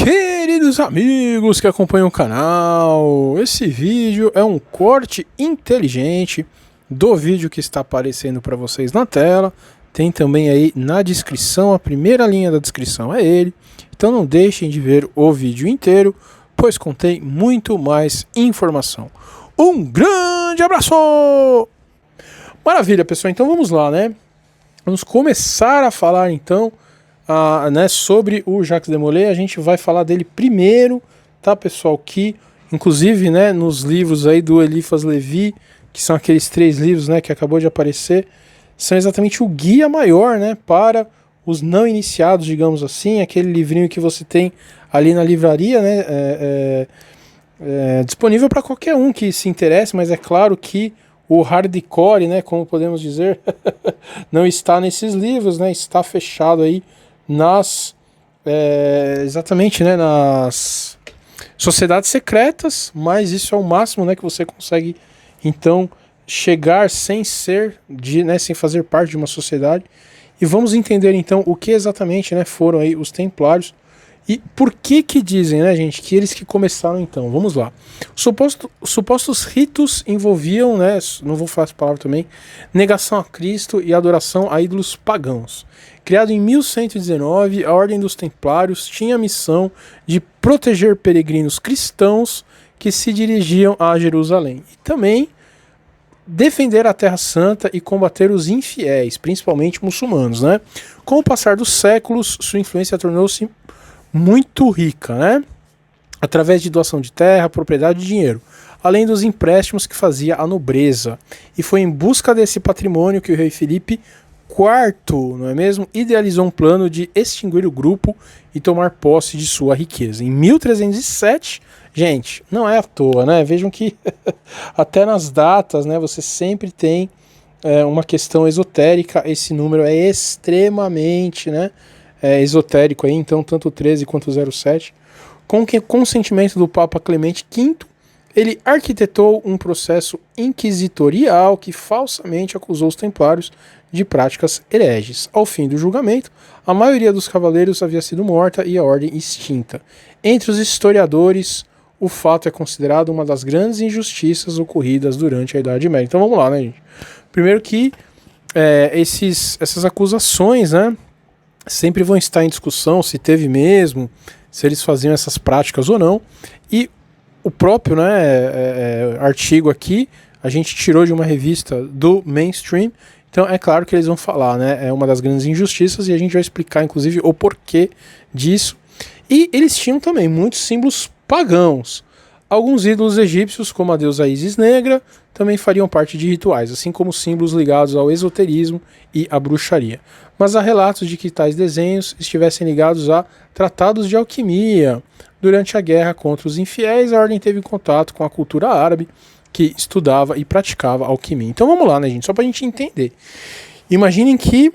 Queridos amigos que acompanham o canal, esse vídeo é um corte inteligente do vídeo que está aparecendo para vocês na tela. Tem também aí na descrição, a primeira linha da descrição é ele. Então não deixem de ver o vídeo inteiro, pois contém muito mais informação. Um grande abraço! Maravilha, pessoal, então vamos lá, né? Vamos começar a falar então sobre o Jacques Desmoulins. A gente vai falar dele primeiro, tá, pessoal? Que, inclusive, né, nos livros aí do Eliphas Levi, que são aqueles 3 livros, né, que acabou de aparecer, são exatamente o guia maior, né, para os não iniciados, digamos assim, aquele livrinho que você tem ali na livraria, né, disponível para qualquer um que se interesse, mas é claro que o hardcore, né, como podemos dizer, não está nesses livros, né, está fechado aí exatamente, né, nas sociedades secretas, mas isso é o máximo, né, que você consegue então chegar sem sem fazer parte de uma sociedade. E vamos entender então o que exatamente, né, foram aí os Templários e por que dizem, né, gente, que eles que começaram então. Vamos lá. Supostos ritos envolviam, né, não vou falar essa palavra também, negação a Cristo e adoração a ídolos pagãos. Criado em 1119, a Ordem dos Templários tinha a missão de proteger peregrinos cristãos que se dirigiam a Jerusalém e também defender a Terra Santa e combater os infiéis, principalmente muçulmanos, né? Com o passar dos séculos, sua influência tornou-se muito rica, né? Através de doação de terra, propriedade e dinheiro, além dos empréstimos que fazia a nobreza. E foi em busca desse patrimônio que o rei Filipe IV, não é mesmo, idealizou um plano de extinguir o grupo e tomar posse de sua riqueza. Em 1307, gente, não é à toa, né? Vejam que até nas datas, né, você sempre tem uma questão esotérica. Esse número é extremamente, né, esotérico aí, então tanto o 13 quanto o 07. Com o consentimento do Papa Clemente V, ele arquitetou um processo inquisitorial que falsamente acusou os templários de práticas hereges. Ao fim do julgamento, a maioria dos cavaleiros havia sido morta e a ordem extinta. Entre os historiadores, o fato é considerado uma das grandes injustiças ocorridas durante a Idade Média. Então vamos lá, né, gente? Primeiro que essas acusações, né, sempre vão estar em discussão se teve mesmo, se eles faziam essas práticas ou não. E o próprio, né, artigo aqui, a gente tirou de uma revista do Mainstream, então é claro que eles vão falar, né, é uma das grandes injustiças e a gente vai explicar inclusive o porquê disso. E eles tinham também muitos símbolos pagãos. Alguns ídolos egípcios, como a deusa Ísis Negra, também fariam parte de rituais, assim como símbolos ligados ao esoterismo e à bruxaria. Mas há relatos de que tais desenhos estivessem ligados a tratados de alquimia. Durante a guerra contra os infiéis, a ordem teve contato com a cultura árabe, que estudava e praticava alquimia. Então vamos lá, né, gente? Só para a gente entender. Imaginem que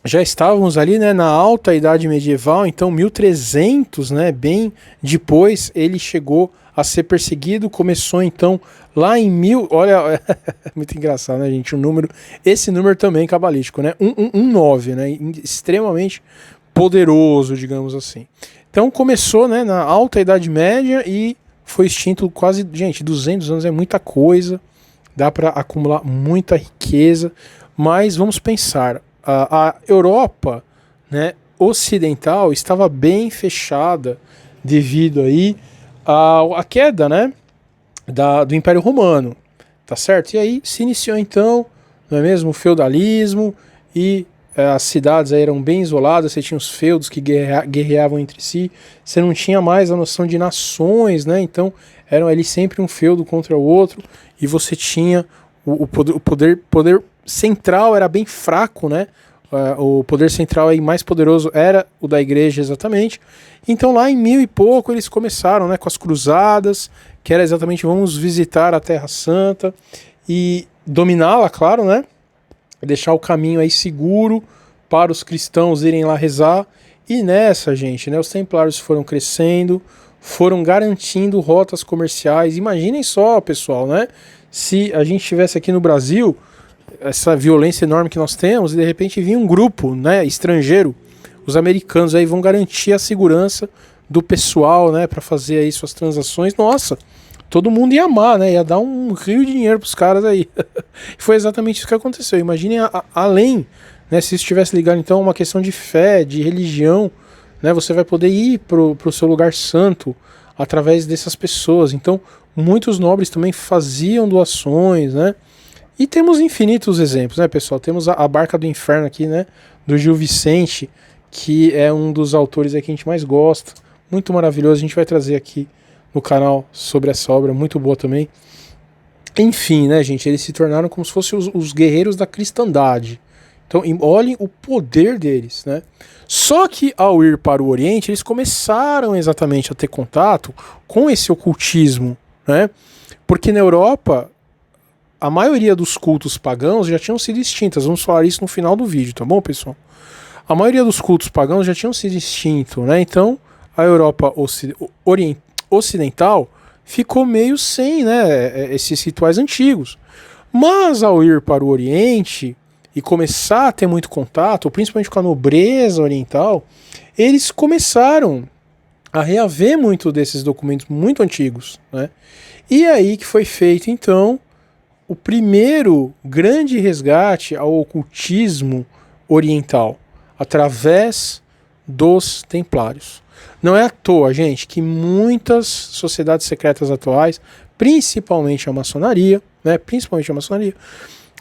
já estávamos ali, né, na alta idade medieval, então 1300, né, bem depois ele chegou a ser perseguido, começou então lá em olha, muito engraçado, né, gente, esse número também cabalístico, né, 1119, né, extremamente poderoso, digamos assim. Então começou, né, na alta idade média e foi extinto quase, gente, 200 anos é muita coisa, dá para acumular muita riqueza, mas vamos pensar, a Europa, né, ocidental estava bem fechada devido aí à queda, né, do Império Romano, tá certo? E aí se iniciou então, não é mesmo, o feudalismo e as cidades aí eram bem isoladas, você tinha os feudos que guerreavam entre si, você não tinha mais a noção de nações, né? Então eram ali sempre um feudo contra o outro e você tinha o poder central era bem fraco, né? O poder central aí mais poderoso era o da igreja exatamente. Então lá em 1000 e pouco eles começaram, né, com as cruzadas, que era exatamente vamos visitar a Terra Santa e dominá-la, claro, né? Deixar o caminho aí seguro para os cristãos irem lá rezar. E nessa, gente, né, os templários foram crescendo, foram garantindo rotas comerciais. Imaginem só, pessoal, né, se a gente estivesse aqui no Brasil, essa violência enorme que nós temos, e de repente vinha um grupo, né, estrangeiro, os americanos aí vão garantir a segurança do pessoal, né, para fazer aí suas transações, nossa, todo mundo ia amar, né, ia dar um rio de dinheiro pros caras aí. Foi exatamente isso que aconteceu. Imaginem além, né, se isso estivesse ligado então a uma questão de fé, de religião, né, você vai poder ir pro seu lugar santo através dessas pessoas. Então, muitos nobres também faziam doações, né? E temos infinitos exemplos, né, pessoal? Temos a Barca do Inferno aqui, né, do Gil Vicente, que é um dos autores aí que a gente mais gosta. Muito maravilhoso, a gente vai trazer aqui no canal sobre essa obra, muito boa também. Enfim, né, gente, eles se tornaram como se fossem os guerreiros da cristandade. Então, olhem o poder deles, né? Só que ao ir para o Oriente, eles começaram exatamente a ter contato com esse ocultismo, né? Porque na Europa, a maioria dos cultos pagãos já tinham sido extintos. Vamos falar isso no final do vídeo, tá bom, pessoal? A maioria dos cultos pagãos já tinham sido extintos, né? Então, a Europa ocidental ficou meio sem, né, esses rituais antigos. Mas ao ir para o Oriente e começar a ter muito contato, principalmente com a nobreza oriental, eles começaram a reaver muito desses documentos muito antigos, né? E aí que foi feito, então, o primeiro grande resgate ao ocultismo oriental, através dos templários. Não é à toa, gente, que muitas sociedades secretas atuais, principalmente a maçonaria, né,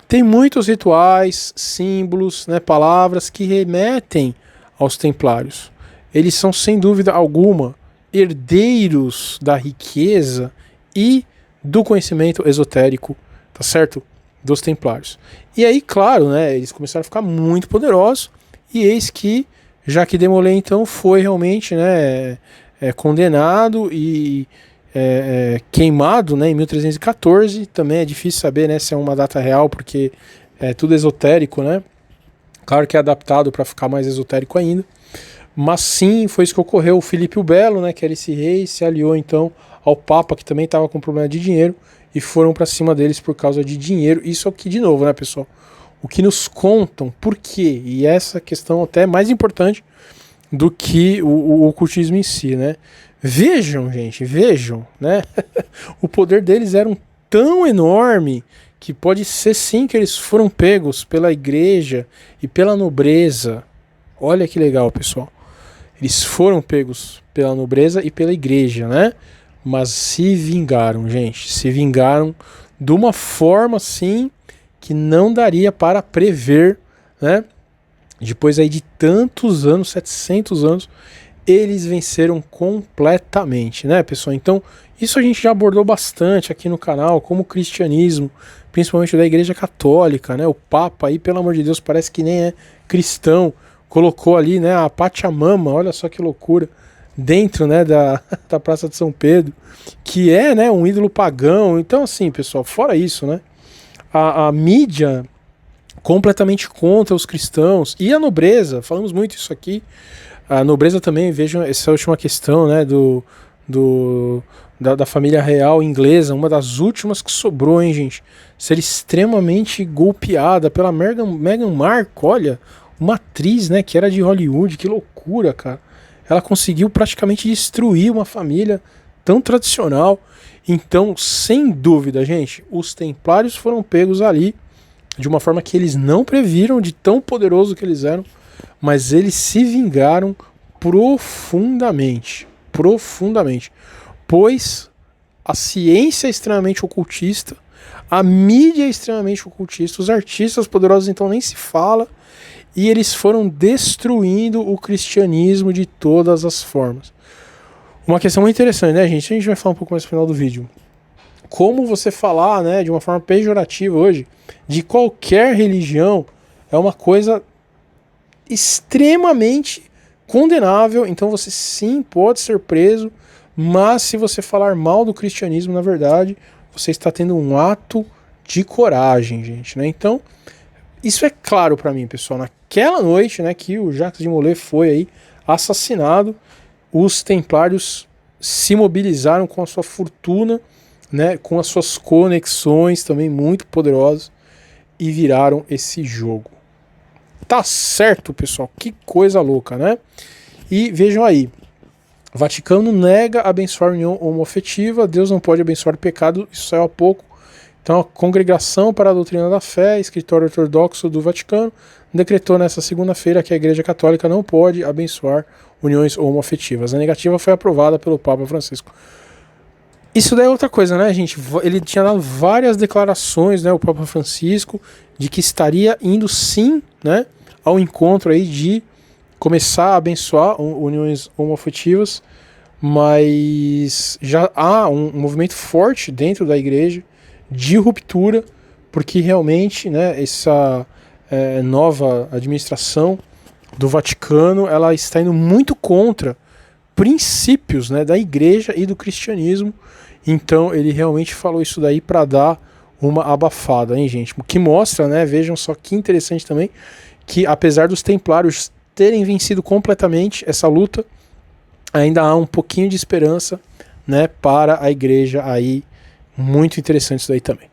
tem muitos rituais, símbolos, né, palavras que remetem aos templários. Eles são, sem dúvida alguma, herdeiros da riqueza e do conhecimento esotérico, tá certo? Dos templários. E aí, claro, né, eles começaram a ficar muito poderosos, e eis que Jacques de Molay, então, foi realmente, né, condenado e queimado, né, em 1314. Também é difícil saber, né, se é uma data real, porque é tudo esotérico, né? Claro que é adaptado para ficar mais esotérico ainda. Mas sim, foi isso que ocorreu. O Filipe o Belo, né, que era esse rei, se aliou então ao Papa, que também estava com problema de dinheiro, e foram para cima deles por causa de dinheiro. Isso aqui, de novo, né, pessoal? O que nos contam, por quê? E essa questão até é mais importante do que o ocultismo em si, né? Vejam, gente, vejam, né? O poder deles era tão enorme que pode ser sim que eles foram pegos pela igreja e pela nobreza. Olha que legal, pessoal. Eles foram pegos pela nobreza e pela igreja, né? Mas se vingaram, gente. Se vingaram de uma forma, assim, que não daria para prever, né? Depois aí de tantos anos, 700 anos, eles venceram completamente, né, pessoal? Então, isso a gente já abordou bastante aqui no canal, como o cristianismo, principalmente da Igreja Católica, né? O Papa aí, pelo amor de Deus, parece que nem é cristão. Colocou ali, né, a Pachamama, olha só que loucura, dentro, né, da Praça de São Pedro, que é, né, um ídolo pagão. Então, assim, pessoal, fora isso, né, a mídia completamente contra os cristãos e a nobreza, falamos muito isso aqui. A nobreza também, vejam essa última questão, né, da família real inglesa, uma das últimas que sobrou, hein, gente, ser extremamente golpeada pela Meghan Markle, olha, uma atriz, né, que era de Hollywood, que loucura, cara. Ela conseguiu praticamente destruir uma família tão tradicional. Então, sem dúvida, gente, os templários foram pegos ali de uma forma que eles não previram, de tão poderoso que eles eram, mas eles se vingaram profundamente, pois a ciência é extremamente ocultista, a mídia é extremamente ocultista, os artistas poderosos então nem se fala, e eles foram destruindo o cristianismo de todas as formas. Uma questão muito interessante, né, gente? A gente vai falar um pouco mais no final do vídeo. Como você falar, né, de uma forma pejorativa hoje, de qualquer religião, é uma coisa extremamente condenável. Então você sim pode ser preso, mas se você falar mal do cristianismo, na verdade, você está tendo um ato de coragem, gente, né? Então, isso é claro para mim, pessoal. Naquela noite, né, que o Jacques de Molay foi aí assassinado, os templários se mobilizaram com a sua fortuna, né, com as suas conexões também muito poderosas, e viraram esse jogo. Tá certo, pessoal? Que coisa louca, né? E vejam aí, O Vaticano nega abençoar a união homoafetiva, Deus não pode abençoar o pecado, isso saiu há pouco. Então a Congregação para a Doutrina da Fé, escritório ortodoxo do Vaticano, decretou nesta segunda-feira que a Igreja Católica não pode abençoar uniões homoafetivas. A negativa foi aprovada pelo Papa Francisco. Isso daí é outra coisa, né, gente? Ele tinha dado várias declarações, né, o Papa Francisco, de que estaria indo sim, né, ao encontro aí de começar a abençoar uniões homoafetivas, mas já há um movimento forte dentro da igreja de ruptura, porque realmente, né, essa nova administração do Vaticano, ela está indo muito contra princípios, né, da igreja e do cristianismo. Então ele realmente falou isso daí para dar uma abafada, hein, gente? O que mostra, né, vejam só que interessante também, que apesar dos templários terem vencido completamente essa luta, ainda há um pouquinho de esperança, né, para a igreja aí. Muito interessante isso daí também.